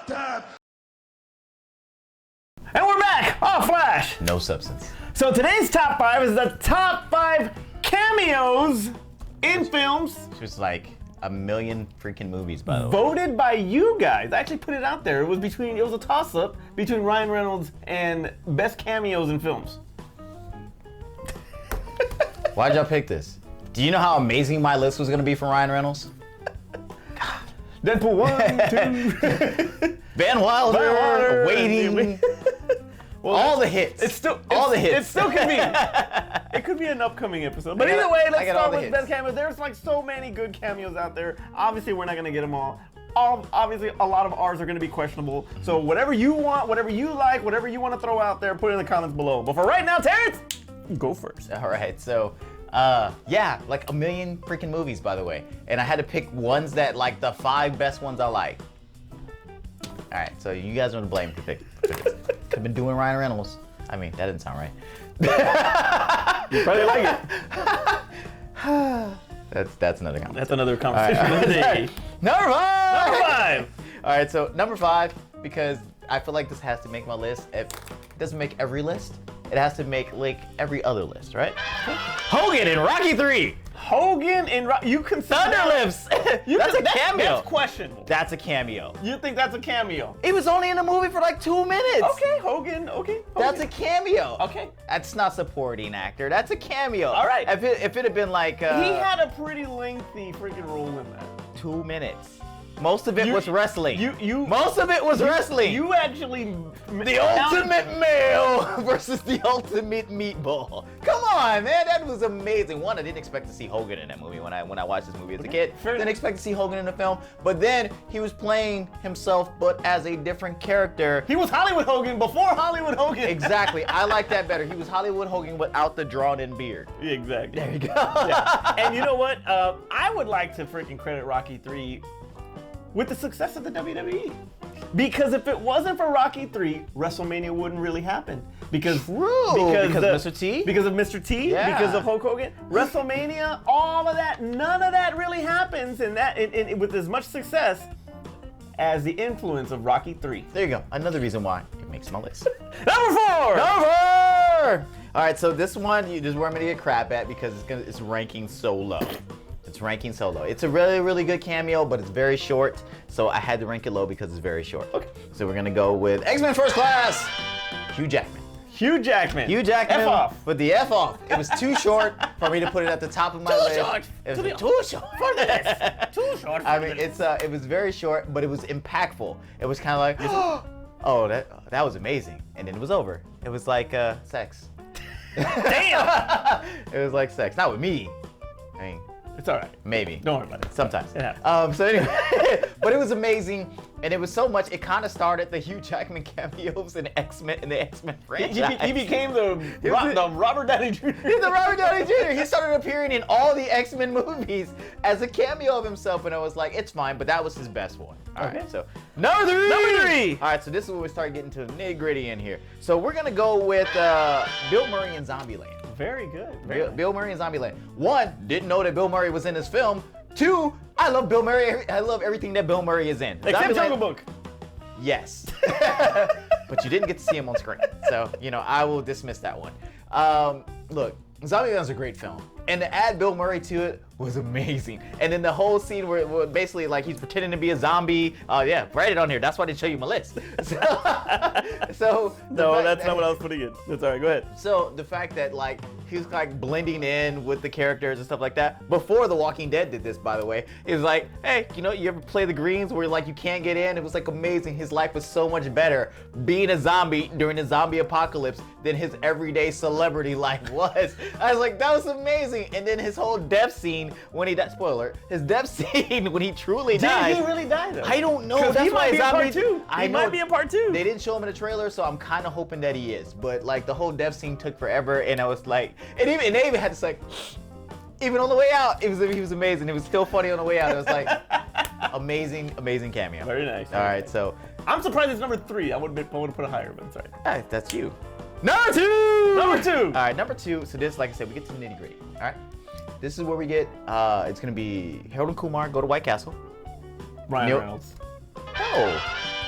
about time. And we're back! Oh, Flash! No substance. So today's top 5 is the top 5 cameos in films Which was like a million freaking movies, by the way. voted by you guys. I actually put it out there. It was a toss-up between Ryan Reynolds and best cameos in films. Why'd y'all pick this? Do you know how amazing my list was gonna be for Ryan Reynolds? Deadpool 1, 2. Van Wilder, Van Wilder, Waiting, Well, all the hits. It's still all the hits. It still could be. It could be an upcoming episode. But I got- either way, I let's got all start the with hits. best cameos. There's like so many good cameos out there. Obviously, we're not gonna get them all. Obviously, a lot of ours are gonna be questionable. So whatever you want, whatever you like, whatever you want to throw out there, put it in the comments below. But for right now, Terrence, go first. All right, so yeah, like a million freaking movies, by the way, and I had to pick ones that like the 5 best ones I like. All right, so you guys are to blame for picking. Could have been doing Ryan Reynolds. I mean, that didn't sound right. You probably like it. That's another conversation. That's another conversation of the day. Number 5. Number 5. All right, so number 5, because I feel like this has to make my list. It doesn't make every list. It has to make like every other list, right? Hogan in Rocky 3. Hogan and you consider Thunderlips. That's a cameo. That's questionable. That's a cameo. You think that's a cameo? It was only in the movie for like 2 minutes. Okay, Hogan. Okay. That's a cameo. Okay. That's not supporting actor. That's a cameo. All right. If it had been like He had a pretty lengthy freaking role in that. 2 minutes. Most of it You- was wrestling. you- Most of it was wrestling. You actually The ultimate male versus the ultimate meatball. Come on, man, that was amazing. One, I didn't expect to see Hogan in that movie when I watched this movie as a kid. fair Didn't enough. expect to see Hogan in the film, but then he was playing himself, but as a different character. He was Hollywood Hogan before Hollywood Hogan. Exactly, I like that better. He was Hollywood Hogan without the drawn-in beard. Exactly. There you go. Yeah. And you know what? I would like to freaking credit Rocky 3 with the success of the WWE. Because if it wasn't for Rocky 3, WrestleMania wouldn't really happen. Because Because of Mr. T? Because of Mr. T, Yeah. because of Hulk Hogan. WrestleMania, all of that, none of that really happens with as much success as the influence of Rocky 3. There you go. Another reason why it makes my list. Number 4! Number! All right, so this one, this is where I'm gonna get crap at because it's ranking so low. It's ranking so low. It's a really, really good cameo, but it's very short. So I had to rank it low because it's very short. Okay. So we're gonna go with X-Men First Class, Hugh Jackman. Hugh Jackman. Hugh Jackman F off. with the F off. It was too short for me to put it at the top of my list. short. It was To the- too short for this. Too short for I mean, this. it was very short, but it was impactful. It was kind of like, oh, that was amazing, and then it was over. It was like sex. Damn! It was like sex, not with me. I mean, It's all right. maybe. Don't worry about it. Sometimes. It happens. So anyway, but it was amazing, and it was so much. It kind of started the Hugh Jackman cameos in X-Men in the X-Men franchise. He became the was Robert Downey Jr. He's the Robert Downey Jr. He started appearing in all the X-Men movies as a cameo of himself, and I was like, it's fine, but that was his best one. All right, Okay. so number 3. Number 3. All right, so this is where we start getting to the nitty-gritty in here. So we're gonna go with Bill Murray in Zombieland. Very good. Very Bill Murray in Zombieland. 1, didn't know that Bill Murray was in this film. 2, I love Bill Murray. I love everything that Bill Murray is in. Except Zombieland- Jungle Book. Yes. But you didn't get to see him on screen. So, I will dismiss that one. Look, Zombieland's a great film. And to add Bill Murray to it was amazing. And then the whole scene where basically like he's pretending to be a zombie. Yeah, write it on here. That's why they show you my list. No, that's not what I was putting in. That's all right. Go ahead. So the fact that like he's like blending in with the characters and stuff like that. Before The Walking Dead did this, by the way, it was like, hey, you ever play the Greens where like you can't get in? It was like amazing. His life was so much better being a zombie during the zombie apocalypse than his everyday celebrity life was. I was like, that was amazing. And then his whole death scene when he died. Spoiler: his death scene when he truly died. Did he really die though? I don't know. 'Cause That's he why might be in part zombies. 2. I He know. might be in part 2. They didn't show him in the trailer, so I'm kind of hoping that he is. But like the whole death scene took forever, and I was like, and they even had to like, even on the way out, he was amazing. It was still funny on the way out. It was like amazing cameo. Very nice. All right, so I'm surprised it's number 3. I would have put it higher, but it's all right. that's you. Number 2. Number 2. All right, number 2. So this, like I said, we get to the nitty gritty. All right, this is where we get. It's gonna be Heralding Kumar go to White Castle. Ryan Neil- Reynolds. No,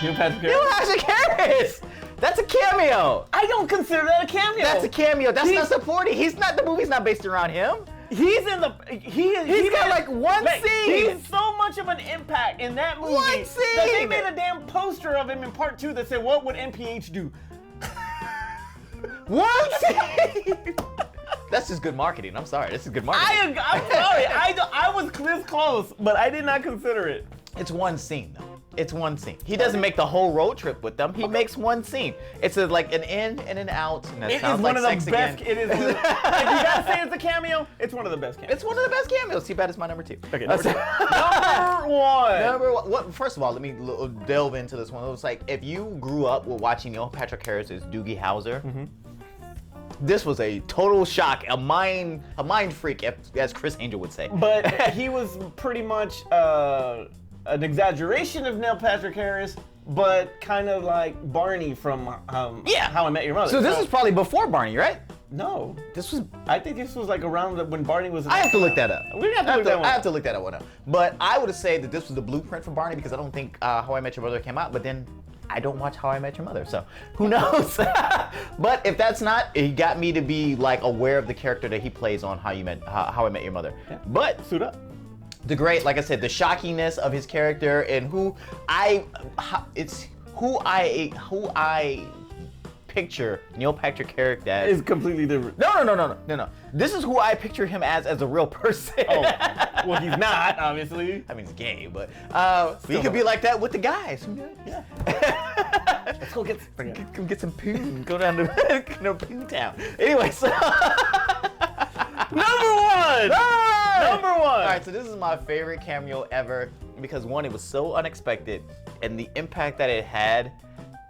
Neil Patrick Neil Harris. Patrick Harris. That's a cameo. I don't consider that a cameo. That's a cameo. That's not supporting. He's not. The movie's not based around him. He's in the. He's got like one scene. He's so much of an impact in that movie. One scene. That they made a damn poster of him in part 2 that said, "What would NPH do?" One scene. That's just good marketing. I'm sorry. This is good marketing. I'm sorry. I was this close, but I did not consider it. It's one scene though. It's one scene. He doesn't make the whole road trip with them. He makes one scene. It's like an in and an out. And that It is sounds one like of sex the best. again. It is. If you gotta say it's a cameo, it's one of the best cameos. It's one of the best cameos. Too bad it's my number 2. Okay, number 2. Number 1. Number 1. What, first of all, let me delve into this one. It was like if you grew up with watching Neil Patrick Harris as Doogie Howser. This was a total shock, a mind freak, as Chris Angel would say. But he was pretty much an exaggeration of Neil Patrick Harris, but kind of like Barney from How I Met Your Mother. So this is probably before Barney, right? No. This was. I think this was like around when Barney was. I have to look that up. We have to look that one up. I have to look that one up. But I would say that this was the blueprint for Barney because I don't think How I Met Your Mother came out. But then I don't watch How I Met Your Mother, so who knows? But if that's not, it got me to be like aware of the character that he plays on How I Met Your Mother. Yeah. But Suit up. the great, like I said, the shockiness of his character and who I picture Neil Patrick Harris as Is completely different. No. This is who I picture him as a real person. Oh, well, he's not, obviously. I mean, he's gay, but he could be like that with the guys. Who knows? Yeah. Let's go Get some poon. Go down to Poon Town. Anyway, so Number 1. Number 1. All right, so this is my favorite cameo ever because one, it was so unexpected, and the impact that it had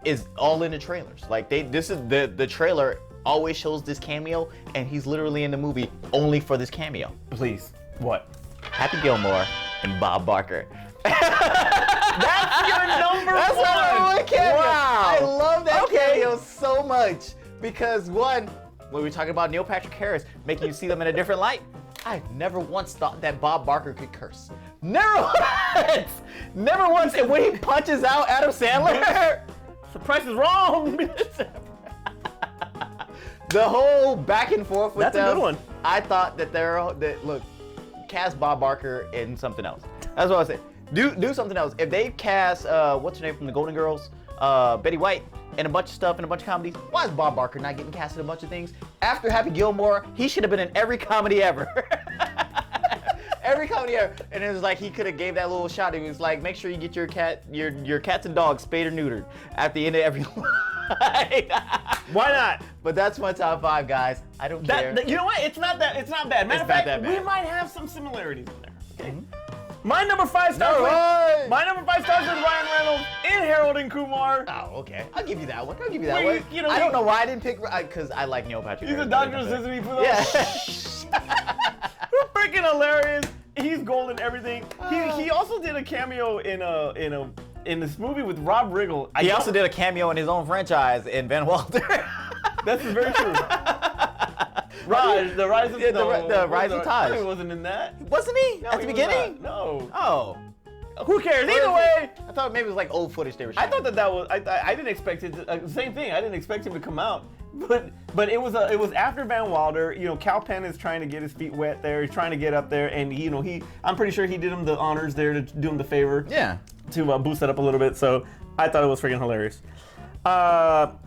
is all in the trailers. Like this is the trailer always shows this cameo, and he's literally in the movie only for this cameo. Please. What? Happy Gilmore and Bob Barker. That's your number 1. That's my number 1 cameo. Wow. I love that cameo so much because one, when we were talking about Neil Patrick Harris making you see them in a different light, I never once thought that Bob Barker could curse. Never once. Never once. And when he punches out Adam Sandler, The Price is Wrong. the whole back and forth with That's them. a good one. I thought that look, cast Bob Barker in something else. That's what I said. Do something else. If they cast what's her name from the Golden Girls, Betty White, and a bunch of stuff in a bunch of comedies, why is Bob Barker not getting cast in a bunch of things? After Happy Gilmore, he should have been in every comedy ever. Every comedy ever. And it was like he could have gave that little shot. He was like, make sure you get your cats and dogs spayed or neutered at the end of every line. Why not? But that's my top 5, guys. I don't care. You know what? It's not bad. Matter It's of not fact, that bad. we might have some similarities in there. Okay. My number 5 starts with Ryan Reynolds in Heralding Kumar. Oh, okay. I'll give you that one. I'll give you that Well, one. you know, I don't know why I didn't pick because I like Neil Patrick. He's a Harris Dr. better. Sesame for those. Yeah. Freaking hilarious. He's golden everything. He also did a cameo in this movie with Rob Riggle. He also did a cameo in his own franchise in Van Wilder. This is very true. Raj, the Rise of the Rise of Taj. He wasn't in that. Wasn't he? No, At the he was beginning? not. No. Oh. Who cares? Either way. I thought maybe it was like old footage they were showing. I thought that was. I didn't expect it. Same thing. I didn't expect him to come out. But it was after Van Wilder. You know, Cal Penn is trying to get his feet wet there. He's trying to get up there, and I'm pretty sure he did him the honors there to do him the favor. Yeah. To boost that up a little bit. So I thought it was freaking hilarious.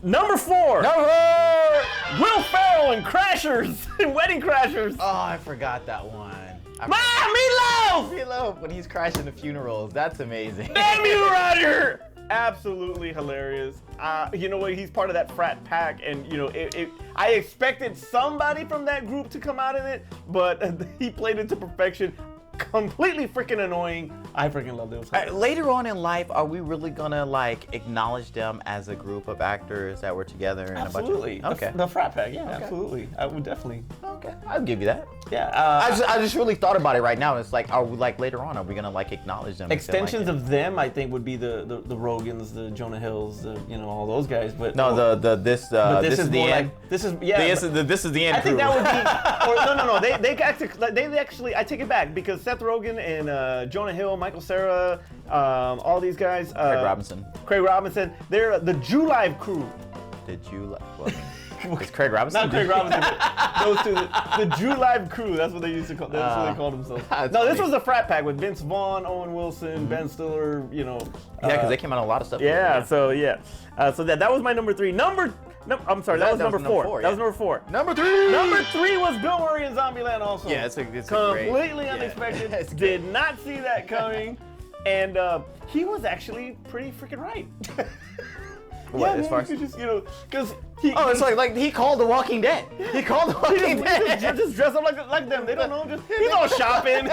Number 4. Will Ferrell in Crashers, in Wedding Crashers. Oh, I forgot that one. Meatloaf! When he's crashing the funerals, that's amazing. Damn you, Roger! Absolutely hilarious. You know what? He's part of that frat pack, and you know, I expected somebody from that group to come out in it, but he played it to perfection. Completely freaking annoying. I freaking love those. Later on in life, are we really gonna like acknowledge them as a group of actors that were together? And Absolutely. A bunch of... Okay. The frat pack, yeah, absolutely. I would definitely. Okay, I'll give you that. Yeah. I just really thought about it right now. It's like, are we like later on? Are we gonna like acknowledge them? Extensions of them, I think, would be the Rogans, the Jonah Hills, all those guys. But no, this is the end. This is the end. I think that would be. Or, no. They actually. I take it back because Seth Rogen and Jonah Hill, Michael Cera, all these guys. Craig Robinson. They're the Julive crew. Did you like? Well, it's Craig Robinson. Not Craig Robinson. But those two, the Julive crew. That's what they used to call. That's what they called themselves. No, this was a frat pack with Vince Vaughn, Owen Wilson, Ben Stiller. You know. Yeah, because they came out on a lot of stuff. Yeah. So that was my number 3. I'm sorry, that was number 4. That was number 4. Number 3. Number 3 was Bill Murray in Zombieland also. Yeah, it's completely unexpected. Yeah. Did not see that coming, and he was actually pretty freaking right. What, yeah, as far as just because he. Oh, it's like he called The Walking Dead. He called The Walking Dead. Just dress up like them. They don't know. He's all shopping.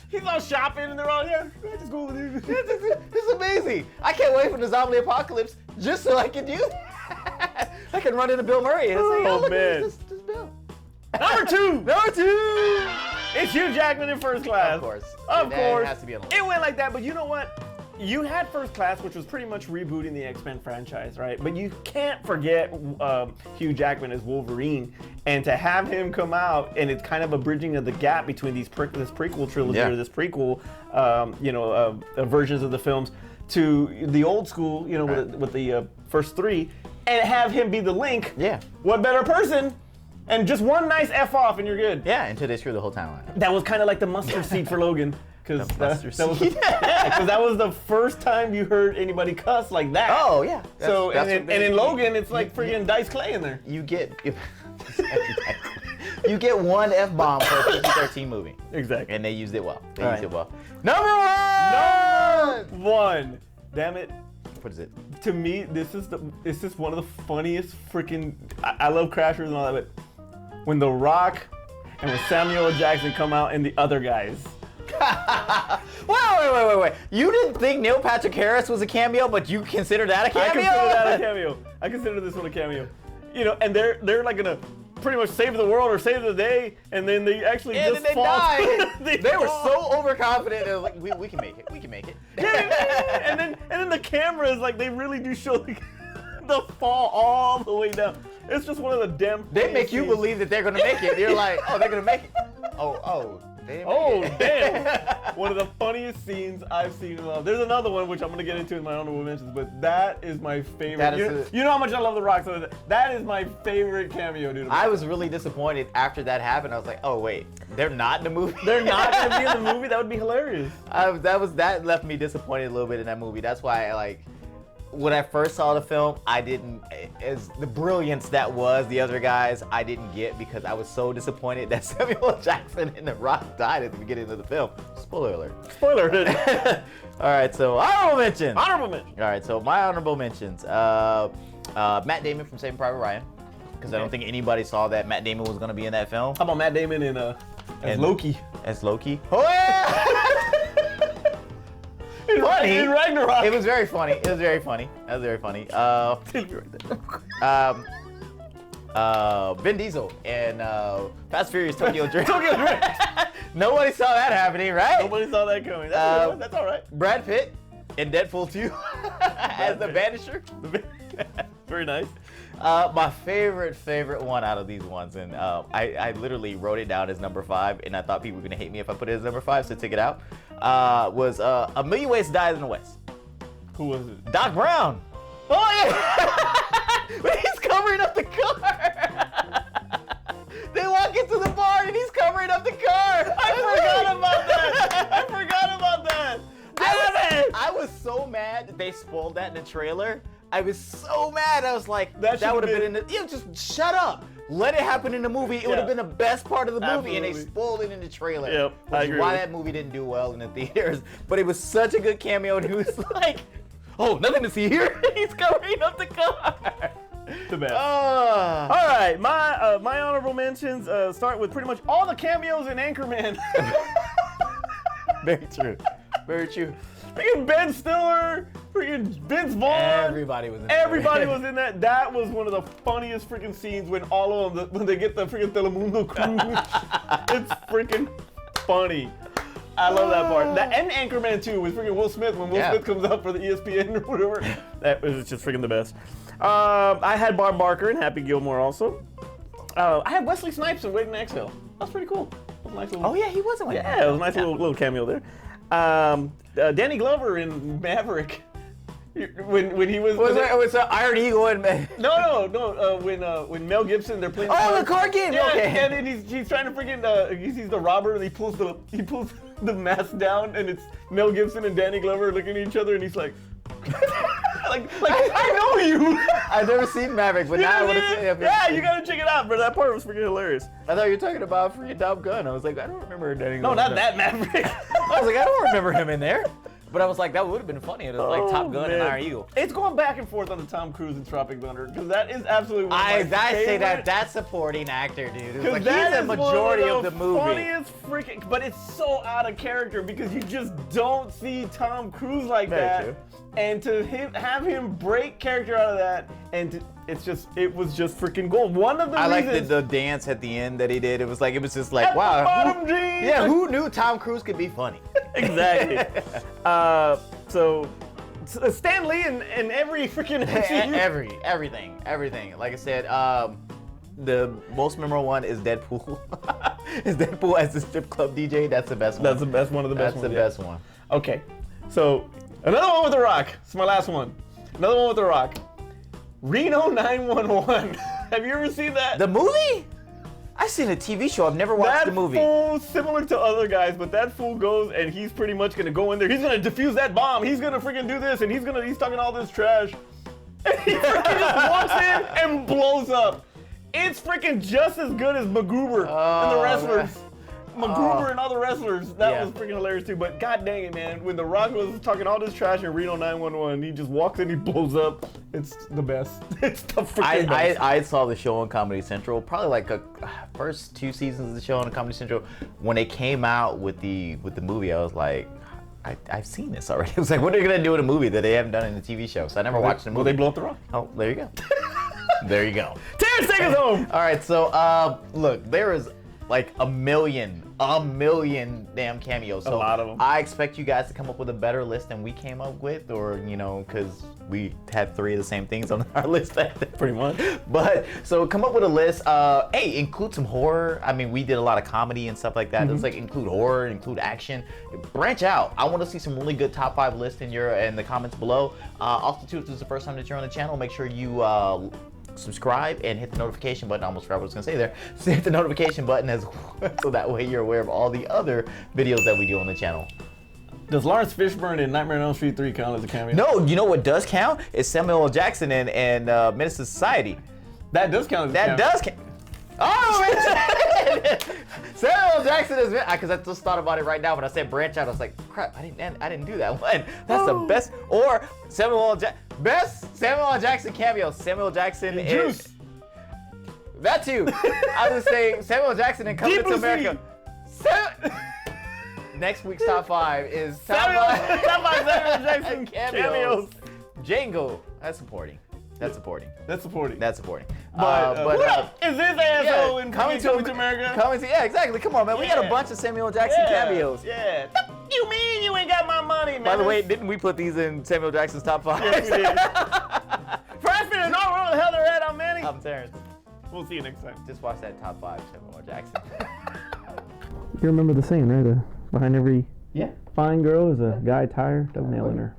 He's all shopping, and they're all just go with it. It's amazing. I can't wait for the zombie apocalypse just so I can do that. I can run into Bill Murray and say, "Oh look, man, this Bill." Number 2. Number 2. It's Hugh Jackman in First Class. Of course. Of course. It has to be on the list. It went like that, but you know what? You had First Class, which was pretty much rebooting the X-Men franchise, right? But you can't forget Hugh Jackman as Wolverine, and to have him come out, and it's kind of a bridging of the gap between this prequel trilogy or this prequel, versions of the films to the old school, with the first 3, and have him be the link. Yeah. What better person? And just one nice F off, and you're good. Yeah, until they screw the whole timeline. That was kind of like the mustard seed for Logan. Because that that was the first time you heard anybody cuss like that. Oh yeah. And in Logan, it's like freaking Dice Clay in there. You get one F-bomb for a PG-13 movie. Exactly. And they used it well. Number 1. 1. Damn it. What is it? To me, this is one of the funniest freaking. I love Crashers and all that, but when The Rock and when Samuel L. Jackson come out and the other guys. Wait. You didn't think Neil Patrick Harris was a cameo, but you consider that a cameo? I consider that a cameo. I consider this one a cameo. And they're like gonna pretty much save the world or save the day, and then they actually just they fall. Die. they were so overconfident. They were like, we can make it. We can make it. Yeah, and then the cameras, like, they really do show the fall all the way down. It's just one of the damn. They make you believe that they're gonna make it. You're like, oh, they're gonna make it. Oh. Damn. One of the funniest scenes I've seen in love. There's another one which I'm going to get into in my honorable mentions, but that is my favorite. You know how much I love The Rock, so that is my favorite cameo, dude. I was really disappointed after that happened. I was like, oh, wait, they're not in the movie? They're not going to be in the movie? That would be hilarious. That left me disappointed a little bit in that movie. That's why when I first saw the film, as the brilliance that was the other guys, I didn't get because I was so disappointed that Samuel L. Jackson and The Rock died at the beginning of the film. Spoiler alert. Spoiler alert. All right, so honorable mentions. Honorable mentions. All right, so my honorable mentions. Matt Damon from Saving Private Ryan, because I don't think anybody saw that Matt Damon was going to be in that film. How about Matt Damon as Loki? As Loki? Oh, yeah! Funny. In Ragnarok. It was very funny. That was very funny. Vin Diesel and Fast Furious Tokyo Drift. Tokyo Drift. Nobody saw that happening, right? Nobody saw that coming. That's all right. Brad Pitt in Deadpool 2 as the Vanisher. Very nice. My favorite one out of these ones, and I literally wrote it down as number 5, and I thought people were gonna hate me if I put it as number 5, so take it out. Was A Million Ways to Die in the West. Who was it? Doc Brown. Oh yeah! When he's covering up the car. They walk into the bar and he's covering up the car. I forgot about that. Damn it! I was so mad that they spoiled that in the trailer. I was so mad. I was like, that would have been in the. Just shut up. Let it happen in the movie. It would have been the best part of the movie, and they spoiled it in the trailer. Yep, which is why that movie didn't do well in the theaters. But it was such a good cameo, and he was like, "Oh, nothing to see here." He's covering up the car. The best. All right, my honorable mentions start with pretty much all the cameos in Anchorman. Very true. Very true. Freaking Ben Stiller, freaking Vince Vaughn. Everybody was in that. That was one of the funniest freaking scenes when all of them, when they get the freaking Telemundo crew. It's freaking funny. I love that part. That and Anchorman 2 with freaking Will Smith when Will Smith comes up for the ESPN or whatever. That was just freaking the best. I had Bob Barker and Happy Gilmore also. I had Wesley Snipes in Waiting to Exhale. That's pretty cool. was a nice little. Oh yeah, he wasn't. Yeah, it was a nice little cameo there. Danny Glover in Maverick. When he was. Was it Iron Eagle and No. When Mel Gibson, they're playing. Oh, the card game. Yeah, Okay. and then he's trying to freaking he sees the robber and he pulls the mask down and it's Mel Gibson and Danny Glover looking at each other and he's like, like I know you. I've never seen Maverick, but now I want to see it. Yeah, you gotta check it out, bro. That part was freaking hilarious. I thought you were talking about freaking Top Gun. I was like, I don't remember Danny No, Glover. not that Maverick. I was like, I don't remember him in there. But I was like, that would have been funny. It was like Top Gun and Iron Eagle. It's going back and forth on the Tom Cruise and Tropic Thunder because that is absolutely one of my favorite. I say that's supporting actor, dude. It's like that he's the is majority one of the movie. Funniest freaking, but it's so out of character because you just don't see Tom Cruise like Very that. true. And to have him break character out of that, and it was just freaking gold. One of the I reasons. like the dance at the end that he did. It was just like, At wow. the bottom jeans. Yeah, who knew Tom Cruise could be funny? Exactly. So Stan Lee in every freaking everything. Like I said, the most memorable one is Deadpool. Is Deadpool as the strip club DJ? That's the best one. That's the best one of the best ones. That's the best one. Okay, so another one with The Rock. It's my last one. Another one with The Rock. Reno 911. Have you ever seen that? The movie? I've seen a TV show. I've never watched the movie. That fool, similar to other guys, but that fool goes and he's pretty much gonna go in there. He's gonna defuse that bomb. He's gonna freaking do this, and he's talking all this trash. And he freaking just walks in and blows up. It's freaking just as good as MacGruber and the wrestlers. MacGruber and all the wrestlers. That was freaking hilarious too. But god dang it, man. When The Rock was talking all this trash in Reno 911, he just walks in, he blows up. It's the best. It's the freaking best. I saw the show on Comedy Central, probably like the first 2 seasons of the show on Comedy Central. When it came out with the movie, I was like, I've seen this already. I was like, what are they gonna do in a movie that they haven't done in a TV show? So I never watched the movie. Will they blow up The Rock? Oh, there you go. There you go. Terrence, take us home. All right, so look, there is like a million damn cameos. So a lot of them. I expect you guys to come up with a better list than we came up with, or because we had 3 of the same things on our list. Pretty much. But so come up with a list. Hey, include some horror. I mean, we did a lot of comedy and stuff like that. It's like include horror, include action. Branch out. I want to see some really good top 5 lists in the comments below. Also, too, if this is the first time that you're on the channel, make sure you subscribe and hit the notification button. I almost forgot what I was gonna say there. So hit the notification button so that way you're aware of all the other videos that we do on the channel. Does Lawrence Fishburne in Nightmare on Elm Street 3 count as a cameo? No, you know what does count? Is Samuel L. Jackson and Menace to Society. That does count as a cameo. That does count. Oh, man. Samuel L. Jackson is, because I just thought about it right now when I said branch out. I was like, crap, I didn't do that one. That's the best. Or best Samuel L. Jackson cameo. Samuel L. Jackson and Juice. That too. I was saying Samuel L. Jackson and Coming to America. Next week's top 5 is Samuel L. Jackson cameos. Django. That's supporting. That's supporting. But who else is this asshole in Coming to America? Yeah, exactly. Come on, man. We got a bunch of Samuel L. Jackson cameos. Yeah. You mean you ain't got my money, man? By the way, didn't we put these in Samuel Jackson's top 5? Yes, we did. First and all where the hell they're at, I'm Manny. I'm Terrence. We'll see you next time. Just watch that top 5 Samuel L. Jackson. You remember the saying, right? Behind every Yeah. fine girl is a guy tired of nailing her.